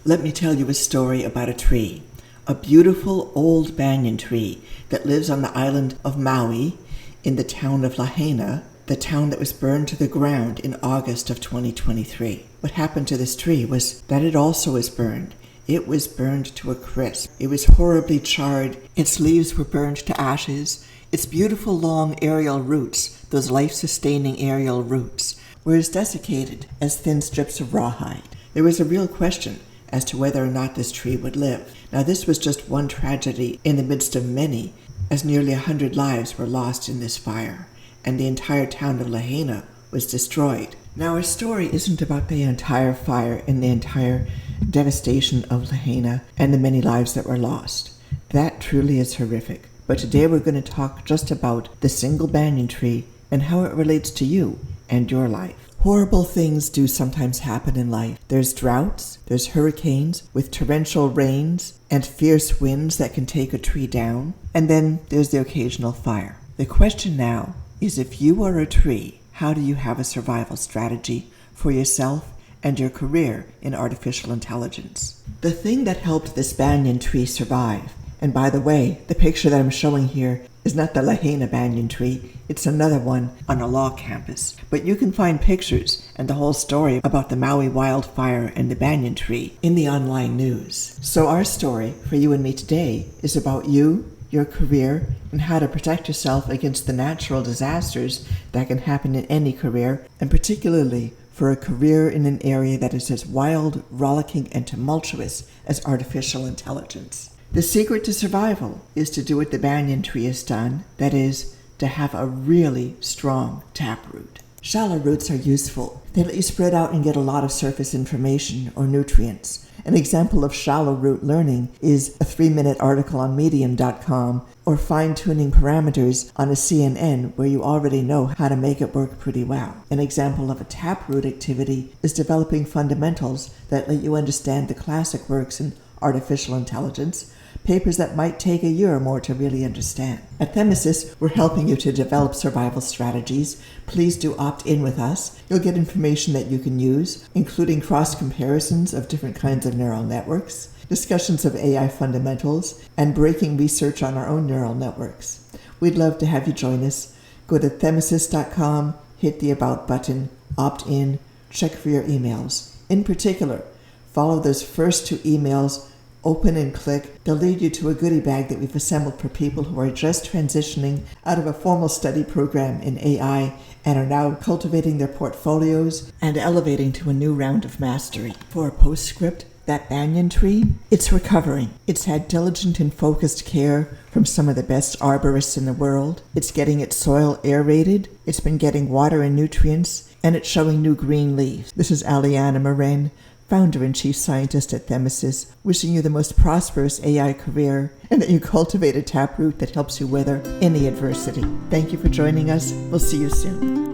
Let me tell you a story about a tree, a beautiful old banyan tree that lives on the island of Maui in the town of Lahaina, the town that was burned to the ground in August of 2023. What happened to this tree was that it also was burned. It was burned to a crisp. It was horribly charred. Its leaves were burned to ashes. Its beautiful long aerial roots, those life-sustaining aerial roots, were as desiccated as thin strips of rawhide. There was a real question as to whether or not this tree would live. Now, this was just one tragedy in the midst of many, as nearly 100 lives were lost in this fire, and the entire town of Lahaina was destroyed. Now, our story isn't about the entire fire and the entire devastation of Lahaina and the many lives that were lost. That truly is horrific. But today we're going to talk just about the single banyan tree and how it relates to you and your life. Horrible things do sometimes happen in life. There's droughts, there's hurricanes with torrential rains and fierce winds that can take a tree down, and then there's the occasional fire. The question now is, if you are a tree, how do you have a survival strategy for yourself and your career in artificial intelligence? The thing that helped this banyan tree survive, and by the way, the picture that I'm showing here is not the Lahaina banyan tree, it's another one on a law campus. But you can find pictures and the whole story about the Maui wildfire and the banyan tree in the online news. So our story for you and me today is about you, your career, and how to protect yourself against the natural disasters that can happen in any career, and particularly for a career in an area that is as wild, rollicking, and tumultuous as artificial intelligence. The secret to survival is to do what the banyan tree has done, that is, to have a really strong taproot. Shallow roots are useful. They let you spread out and get a lot of surface information or nutrients. An example of shallow root learning is a 3-minute article on medium.com or fine-tuning parameters on a CNN where you already know how to make it work pretty well. An example of a taproot activity is developing fundamentals that let you understand the classic works in artificial intelligence, papers that might take a year or more to really understand. At Themyscus, we're helping you to develop survival strategies. Please do opt in with us. You'll get information that you can use, including cross-comparisons of different kinds of neural networks, discussions of AI fundamentals, and breaking research on our own neural networks. We'd love to have you join us. Go to themyscus.com, hit the About button, opt in, check for your emails. In particular, follow those first 2 emails, open and click. They'll lead you to a goodie bag that we've assembled for people who are just transitioning out of a formal study program in AI and are now cultivating their portfolios and elevating to a new round of mastery. For a postscript, that banyan tree, it's recovering. It's had diligent and focused care from some of the best arborists in the world. It's getting its soil aerated. It's been getting water and nutrients, and it's showing new green leaves. This is Aliana Moren, founder and chief scientist at Themyscus, wishing you the most prosperous AI career and that you cultivate a taproot that helps you weather any adversity. Thank you for joining us. We'll see you soon.